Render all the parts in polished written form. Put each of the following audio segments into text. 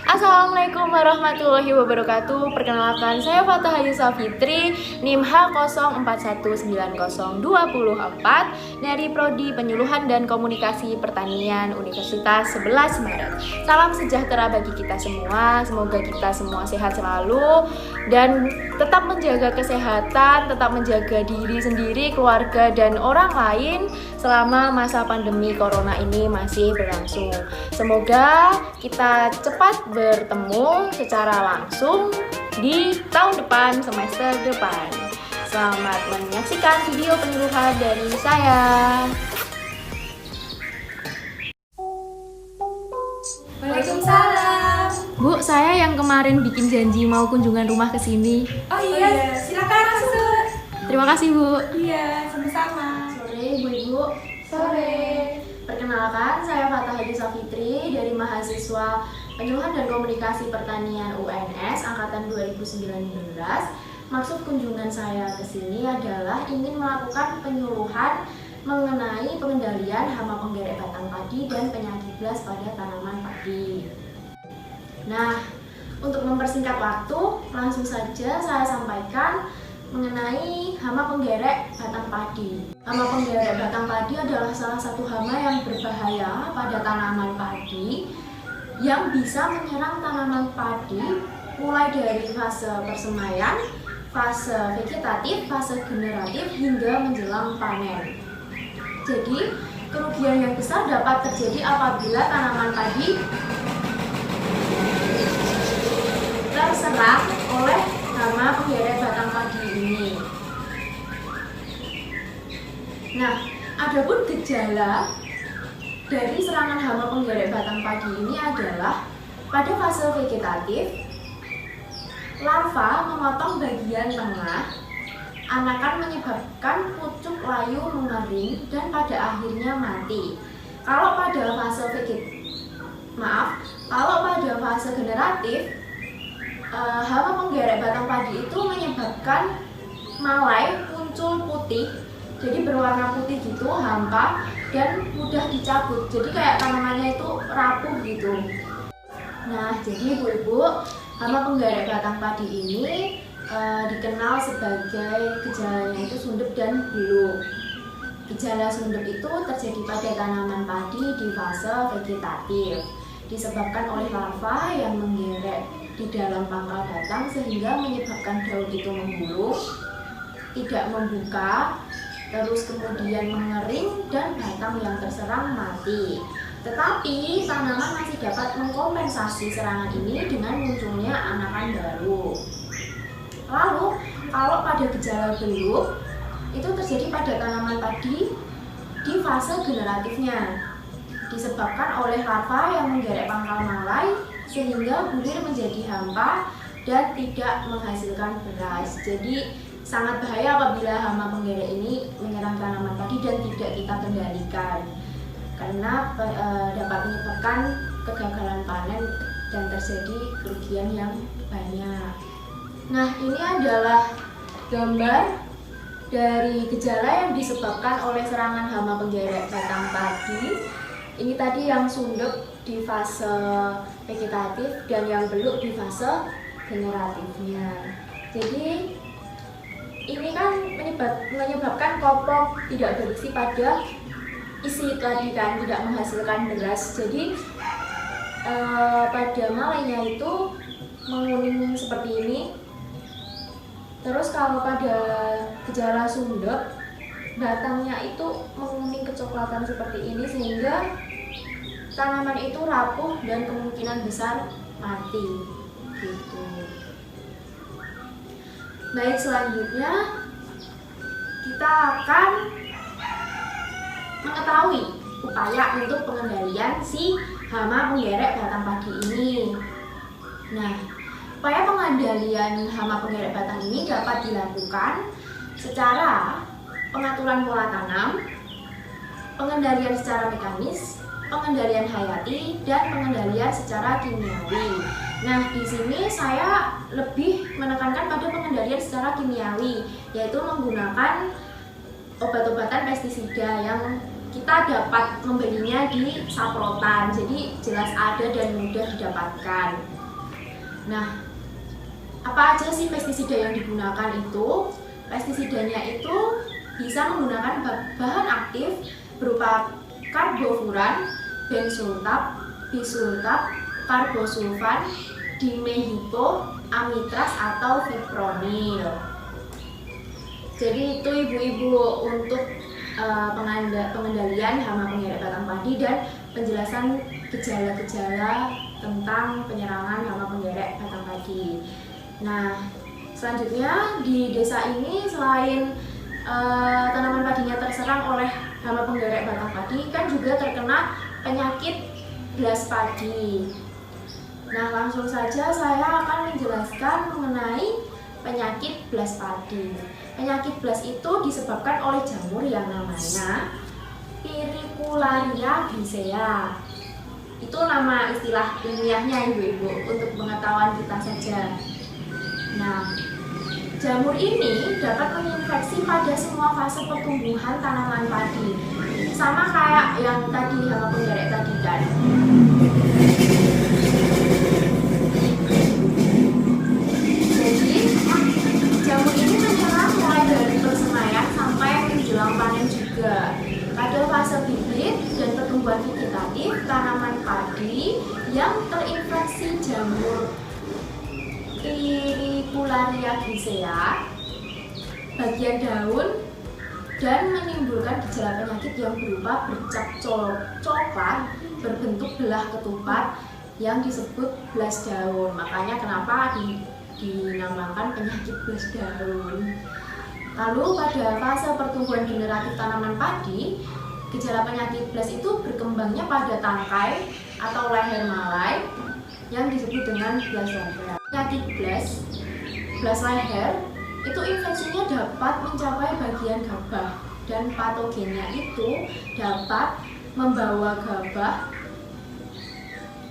Assalamualaikum warahmatullahi wabarakatuh. Perkenalkan, saya Fatah Hayusa Fitri, NIM H04190204 dari Prodi Penyuluhan dan Komunikasi Pertanian Universitas 11 Maret. Salam sejahtera bagi kita semua. Semoga kita semua sehat selalu dan tetap menjaga kesehatan, tetap menjaga diri sendiri, keluarga dan orang lain selama masa pandemi corona ini masih berlangsung. Semoga kita cepat bertemu secara langsung di tahun depan, semester depan. Selamat menyaksikan video penyuluhan dari saya. Waalaikumsalam. Bu, saya yang kemarin bikin janji mau kunjungan rumah ke sini. Oh iya, silakan masuk. Terima kasih, Bu. Iya, sama-sama. Sore, Ibu-ibu. Sore. Perkenalkan, saya Fatah Hayusa Fitri dari mahasiswa Penyuluhan dan Komunikasi Pertanian UNS angkatan 2019. Maksud kunjungan saya ke sini adalah ingin melakukan penyuluhan mengenai pengendalian hama penggerek batang padi dan penyakit blas pada tanaman padi. Nah, untuk mempersingkat waktu, langsung saja saya sampaikan mengenai hama penggerek batang padi. Hama penggerek batang padi adalah salah satu hama yang berbahaya pada tanaman padi yang bisa menyerang tanaman padi mulai dari fase persemaian, fase vegetatif, fase generatif hingga menjelang panen. Jadi, kerugian yang besar dapat terjadi apabila tanaman padi terserang oleh hama penggerek batang padi ini. Nah, adapun gejala dari serangan hama penggerek batang padi ini adalah pada fase vegetatif, larva memotong bagian tengah, anakan menyebabkan pucuk layu mengering dan pada akhirnya mati. Kalau pada fase generatif, hama penggerek batang padi itu menyebabkan malai muncul putih, jadi berwarna putih gitu, hampa dan mudah dicabut. Jadi kayak tanamannya itu rapuh gitu. Nah, jadi ibu-ibu, hama penggerek batang padi ini dikenal sebagai gejalanya itu sundep dan beluk. Gejala sundep itu terjadi pada tanaman padi di fase vegetatif, disebabkan oleh larva yang menggerek di dalam pangkal batang sehingga menyebabkan daun itu membuluk, tidak membuka, terus kemudian mengering dan batang yang terserang mati. Tetapi tanaman masih dapat mengkompensasi serangan ini dengan munculnya anakan baru. Lalu kalau pada gejala beluk itu terjadi pada tanaman padi di fase generatifnya, disebabkan oleh larva yang menggerek pangkal malai sehingga bulir menjadi hampa dan tidak menghasilkan beras. Jadi sangat bahaya apabila hama penggerek ini menyerang tanaman padi dan tidak kita kendalikan, karena dapat menyebabkan kegagalan panen dan terjadi kerugian yang banyak. Nah, ini adalah gambar dari gejala yang disebabkan oleh serangan hama penggerek batang padi. Ini tadi yang sundep di fase vegetatif dan yang beluk di fase generatifnya. Jadi ini kan menyebabkan kopok tidak berisi pada isi tadi kan, tidak menghasilkan beras. Jadi pada malainya itu menguning seperti ini. Terus kalau pada gejala sundep, batangnya itu menguning kecoklatan seperti ini sehingga tanaman itu rapuh dan kemungkinan besar mati gitu. Baik, selanjutnya kita akan mengetahui upaya untuk pengendalian si hama penggerek batang padi ini. Nah, upaya pengendalian hama penggerek batang ini dapat dilakukan secara pengaturan pola tanam, pengendalian secara mekanis, pengendalian hayati, dan pengendalian secara kimiawi. Nah, di sini saya lebih menekankan pada pengendalian secara kimiawi, yaitu menggunakan obat-obatan pestisida yang kita dapat membelinya di saplotan, jadi jelas ada dan mudah didapatkan. Nah, apa aja sih pestisida yang digunakan itu? Pestisidanya itu bisa menggunakan bahan aktif berupa karbofuran, bensultab, bisultab, karbosulfan, dimehipo, amitraz atau fipronil. Jadi itu ibu-ibu untuk pengendalian hama penggerek batang padi dan penjelasan gejala-gejala tentang penyerangan hama penggerek batang padi. Nah, selanjutnya di desa ini selain tanaman padinya terserang oleh hama penggerek batang padi, kan juga terkena penyakit blas padi. Nah, langsung saja saya akan menjelaskan mengenai penyakit blas padi. Penyakit blas itu disebabkan oleh jamur yang namanya Pyrrhicularia grisea. Itu nama istilah ilmiahnya ibu-ibu, untuk pengetahuan kita saja. Nah, jamur ini dapat menginfeksi pada semua fase pertumbuhan tanaman padi. Sama kayak yang tadi hama penggerek tadi kan. Jadi, jamur ini menyerang mulai dari persemaian sampai menjelang panen juga. Pada fase bibit dan pertumbuhan vegetatif tanaman padi yang terinfeksi jamur Pyrrhicularia grisea, bagian daun dan menimbulkan gejala penyakit yang berupa bercak coklat berbentuk belah ketupat yang disebut blas daun. Makanya kenapa dinamakan penyakit blas daun. Lalu pada fase pertumbuhan generatif tanaman padi, gejala penyakit blas itu berkembangnya pada tangkai atau leher malai yang disebut dengan blas leher. Penyakit blas leher itu infeksinya dapat mencapai bagian gabah dan patogennya itu dapat membawa gabah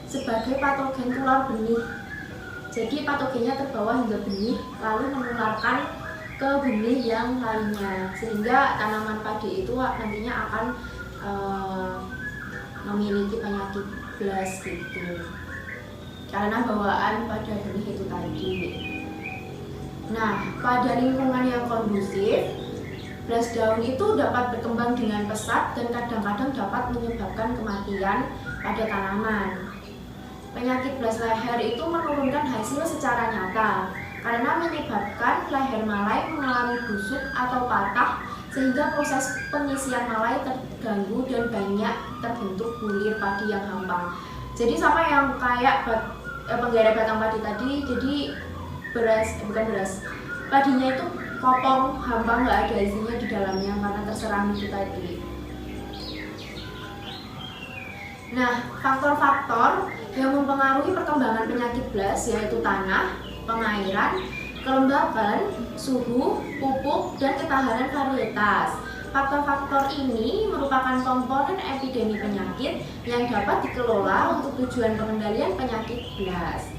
sebagai patogen tular benih. Jadi patogennya terbawa hingga benih lalu menularkan ke benih yang lainnya, sehingga tanaman padi itu nantinya akan memiliki penyakit blas gitu, karena bawaan pada benih itu tadi. Nah, pada lingkungan yang kondusif, blas daun itu dapat berkembang dengan pesat dan kadang-kadang dapat menyebabkan kematian pada tanaman. Penyakit blas leher itu menurunkan hasil secara nyata karena menyebabkan leher malai mengalami busuk atau patah, sehingga proses pengisian malai terganggu dan banyak terbentuk bulir padi yang hampang. Jadi sama yang kayak penggerek batang padi tadi, jadi padinya itu kopong, hampang, nggak ada isinya di dalamnya karena terserang itu tadi. Nah, faktor-faktor yang mempengaruhi perkembangan penyakit blas yaitu tanah, pengairan, kelembaban, suhu, pupuk, dan ketahanan varietas. Faktor-faktor ini merupakan komponen epidemi penyakit yang dapat dikelola untuk tujuan pengendalian penyakit blas.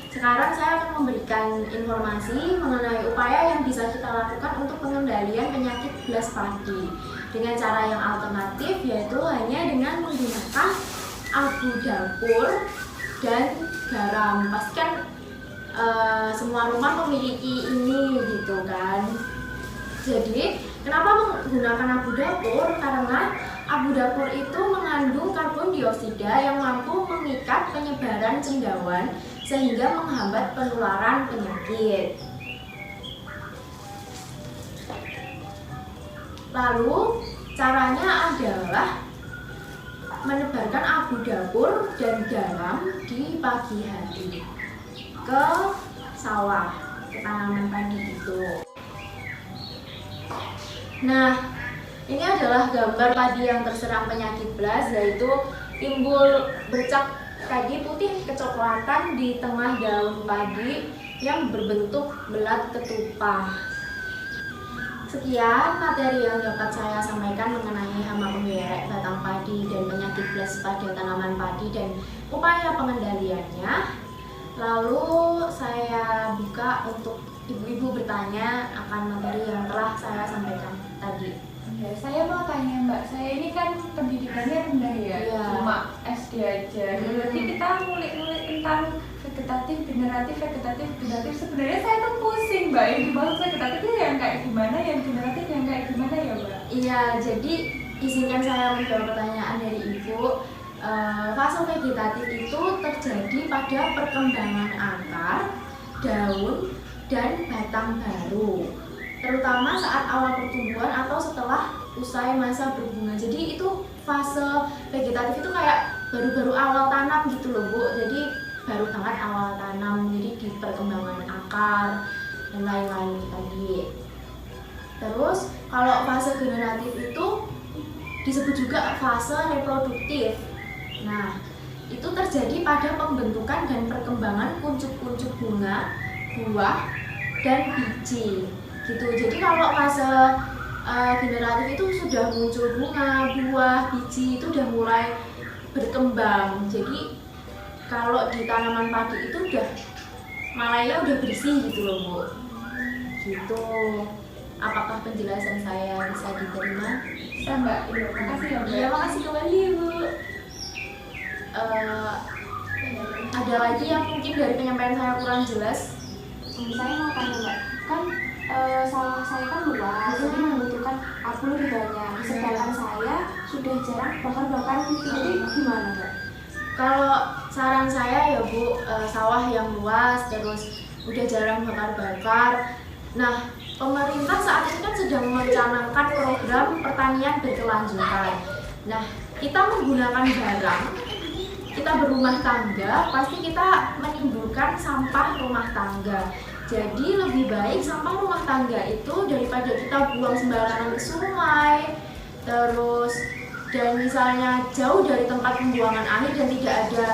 Sekarang saya akan memberikan informasi mengenai upaya yang bisa kita lakukan untuk pengendalian penyakit blas padi dengan cara yang alternatif, yaitu hanya dengan menggunakan abu dapur dan garam. Pastikan semua rumah memiliki ini gitu kan. Jadi kenapa menggunakan abu dapur? Karena abu dapur itu mengandung karbon dioksida yang mampu mengikat penyebaran cendawan sehingga menghambat penularan penyakit. Lalu caranya adalah menebarkan abu dapur dan garam di pagi hari ke sawah, ke tanaman padi itu. Nah, ini adalah gambar padi yang terserang penyakit blas, yaitu timbul bercak tadi putih kecoklatan di tengah daun padi yang berbentuk belat ketupat. Sekian materi yang dapat saya sampaikan mengenai hama penggerek batang padi dan penyakit blas pada tanaman padi dan upaya pengendaliannya. Lalu saya buka untuk ibu-ibu bertanya akan materi yang telah saya sampaikan tadi. Ya, saya mau tanya Mbak, saya ini kan pendidikannya rendah ya, Iya. cuma SD aja. Berarti kita ngulik-ngulik tentang vegetatif, generatif. Sebenarnya saya tuh pusing Mbak, yang dimaksud vegetatif itu yang kayak gimana, yang generatif yang kayak gimana ya Mbak? Iya, jadi izinkan saya menjawab pertanyaan dari Ibu. Fase vegetatif itu terjadi pada perkembangan akar, daun, dan batang baru, terutama saat awal pertumbuhan atau setelah usai masa berbunga. Jadi itu fase vegetatif itu kayak baru-baru awal tanam gitu loh Bu. Jadi baru banget awal tanam, jadi di perkembangan akar dan lain-lain tadi. Terus kalau fase generatif itu disebut juga fase reproduktif. Nah, itu terjadi pada pembentukan dan perkembangan kuncup-kuncup bunga, buah, dan biji gitu. Jadi kalau fase generatif itu sudah muncul bunga, buah, biji itu udah mulai berkembang. Jadi kalau di tanaman padi itu udah malainya udah bersih gitu loh Bu. Gitu. Apakah penjelasan saya bisa diterima? Bisa Mbak, iya, makasih ya Mbak. Iya, makasih kembali Bu. Ada lagi yang mungkin dari penyampaian saya kurang jelas? Saya mau tanya Mbak, kan sawah saya kan luas, jadi membutuhkan abu lebih banyak. Sedangkan saya sudah jarang bakar-bakar gitu, jadi gimana Mbak? Kalau saran saya ya Bu, sawah yang luas terus udah jarang bakar-bakar. Nah, pemerintah saat ini kan sedang merencanakan program pertanian berkelanjutan. Nah, kita menggunakan barang, kita berumah tangga, pasti kita menimbulkan sampah rumah tangga. Jadi lebih baik sampah rumah tangga itu daripada kita buang sembarangan ke sungai, terus dan misalnya jauh dari tempat pembuangan akhir dan tidak ada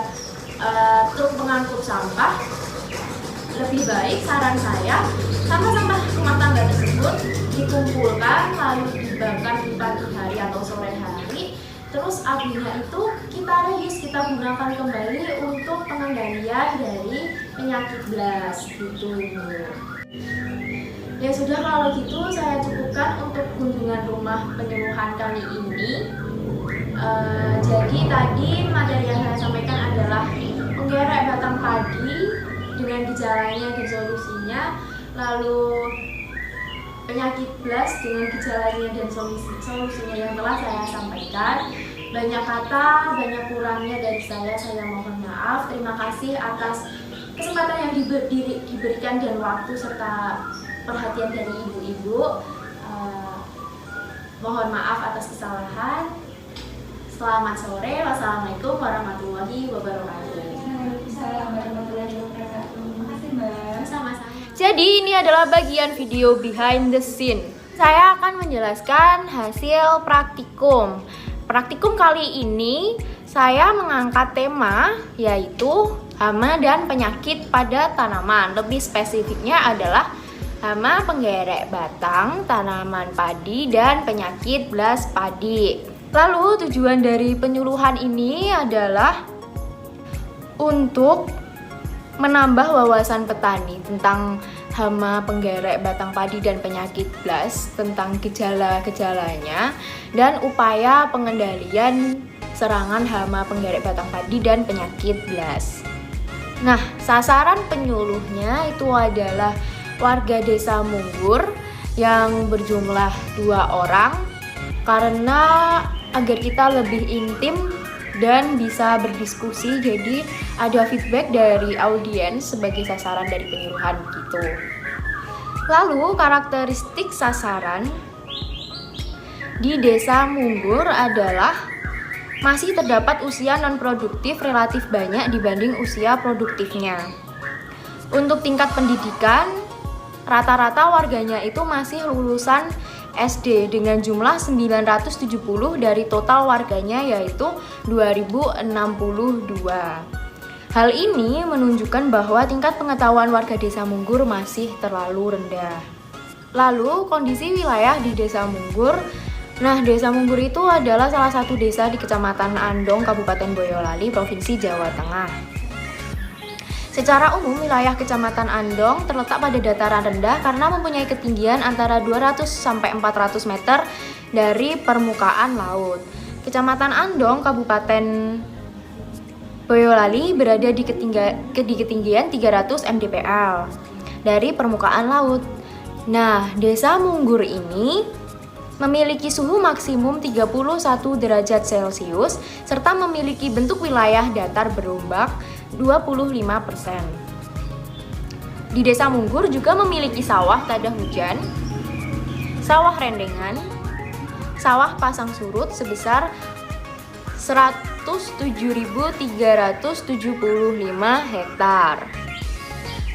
truk pengangkut sampah, lebih baik saran saya sampah-sampah rumah tangga tersebut dikumpulkan lalu dibakar di pagi hari atau sore hari. Terus abunya itu kita reuse, kita gunakan kembali untuk pengendalian dari penyakit BLAS gitu. Ya sudah, kalau gitu saya cukupkan untuk kunjungan rumah penyuluhan kali ini. Jadi tadi materi yang saya sampaikan adalah menggerek batang padi dengan gejalanya dan solusinya, lalu penyakit BLAS dengan gejalanya dan solusinya yang telah saya sampaikan. Banyak kata, banyak kurangnya dari saya mohon maaf. Terima kasih atas kesempatan yang diberikan dan waktu serta perhatian dari ibu-ibu. Mohon maaf atas kesalahan. Selamat sore. Wassalamualaikum warahmatullahi wabarakatuh. Waalaikumsalam warahmatullahi wabarakatuh. Makasih Mbak. Sama-sama. Jadi ini adalah bagian video behind the scene. Saya akan menjelaskan hasil praktikum. Praktikum kali ini saya mengangkat tema yaitu hama dan penyakit pada tanaman. Lebih spesifiknya adalah hama penggerek batang, tanaman padi, dan penyakit BLAS padi. Lalu tujuan dari penyuluhan ini adalah untuk menambah wawasan petani tentang hama penggerek batang padi dan penyakit BLAS, tentang gejala-gejalanya dan upaya pengendalian serangan hama penggerek batang padi dan penyakit BLAS. Nah, sasaran penyuluhnya itu adalah warga desa Munggur yang berjumlah 2 orang, karena agar kita lebih intim dan bisa berdiskusi, jadi ada feedback dari audiens sebagai sasaran dari penyuluhan gitu. Lalu karakteristik sasaran di desa Munggur adalah masih terdapat usia non-produktif relatif banyak dibanding usia produktifnya. Untuk tingkat pendidikan, rata-rata warganya itu masih lulusan SD dengan jumlah 970 dari total warganya yaitu 2062. Hal ini menunjukkan bahwa tingkat pengetahuan warga desa Munggur masih terlalu rendah. Lalu kondisi wilayah di desa Munggur. Nah, desa Munggur itu adalah salah satu desa di Kecamatan Andong, Kabupaten Boyolali, Provinsi Jawa Tengah. Secara umum, wilayah Kecamatan Andong terletak pada dataran rendah karena mempunyai ketinggian antara 200 sampai 400 meter dari permukaan laut. Kecamatan Andong, Kabupaten Boyolali berada di ketinggian 300 mdpl dari permukaan laut. Nah, Desa Munggur ini memiliki suhu maksimum 31 derajat Celcius serta memiliki bentuk wilayah datar berombak 25%. Di Desa Munggur juga memiliki sawah tada hujan, sawah rendengan, sawah pasang surut sebesar 107.375 hektar.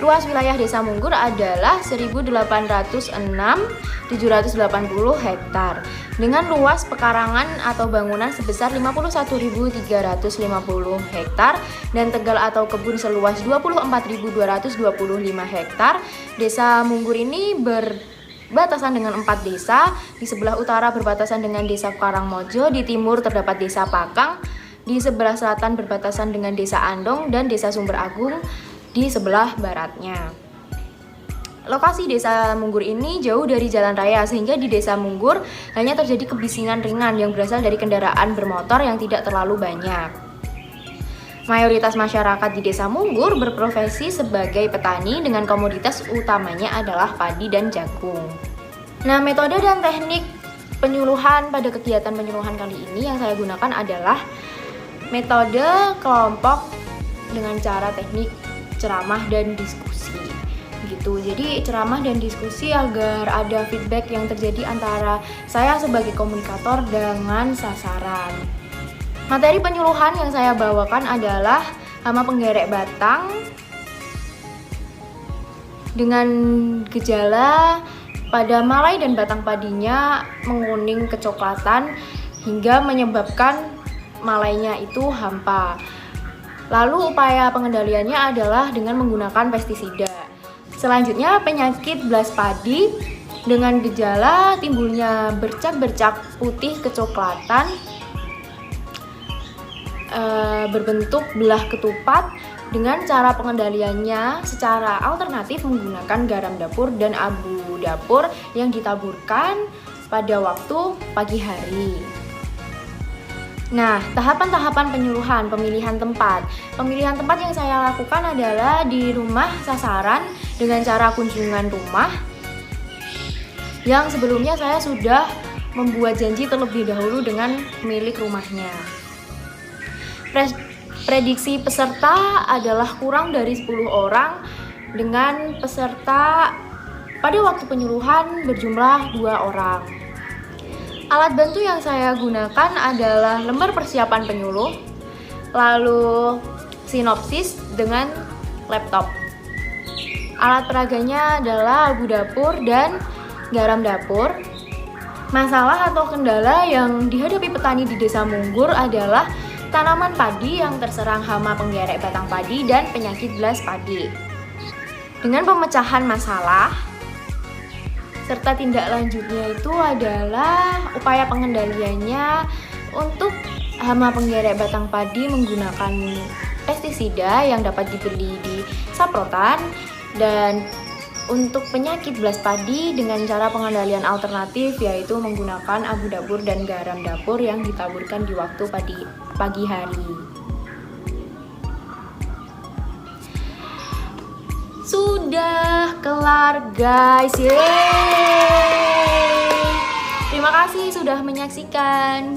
Luas wilayah Desa Munggur adalah 1806.780 hektar dengan luas pekarangan atau bangunan sebesar 51.350 hektar dan tegal atau kebun seluas 24.225 hektar. Desa Munggur ini berbatasan dengan 4 desa. Di sebelah utara berbatasan dengan Desa Karangmojo, di timur terdapat Desa Pakang, di sebelah selatan berbatasan dengan Desa Andong dan Desa Sumber Agung di sebelah baratnya. Lokasi Desa Munggur ini jauh dari jalan raya sehingga di Desa Munggur hanya terjadi kebisingan ringan yang berasal dari kendaraan bermotor yang tidak terlalu banyak. Mayoritas masyarakat di Desa Munggur berprofesi sebagai petani dengan komoditas utamanya adalah padi dan jagung. Nah, metode dan teknik penyuluhan pada kegiatan penyuluhan kali ini yang saya gunakan adalah metode kelompok dengan cara teknik ceramah dan diskusi gitu. Jadi ceramah dan diskusi agar ada feedback yang terjadi antara saya sebagai komunikator dengan sasaran. Materi penyuluhan yang saya bawakan adalah hama penggerek batang dengan gejala pada malai dan batang padinya menguning kecoklatan hingga menyebabkan malainya itu hampa. Lalu upaya pengendaliannya adalah dengan menggunakan pestisida. Selanjutnya penyakit blas padi dengan gejala timbulnya bercak-bercak putih kecoklatan berbentuk belah ketupat. Dengan cara pengendaliannya secara alternatif menggunakan garam dapur dan abu dapur yang ditaburkan pada waktu pagi hari. Nah, tahapan-tahapan penyuluhan, pemilihan tempat. Pemilihan tempat yang saya lakukan adalah di rumah sasaran dengan cara kunjungan rumah yang sebelumnya saya sudah membuat janji terlebih dahulu dengan pemilik rumahnya. Prediksi peserta adalah kurang dari 10 orang dengan peserta pada waktu penyuluhan berjumlah 2 orang. Alat bantu yang saya gunakan adalah lembar persiapan penyuluh, lalu sinopsis dengan laptop. Alat peraganya adalah abu dapur dan garam dapur. Masalah atau kendala yang dihadapi petani di Desa Munggur adalah tanaman padi yang terserang hama penggerek batang padi dan penyakit blas padi. Dengan pemecahan masalah serta tindak lanjutnya itu adalah upaya pengendaliannya untuk hama penggerek batang padi menggunakan pestisida yang dapat dibeli di saprotan, dan untuk penyakit blas padi dengan cara pengendalian alternatif yaitu menggunakan abu dapur dan garam dapur yang ditaburkan di waktu pagi hari. Sudah kelar guys, yeay! Terima kasih sudah menyaksikan.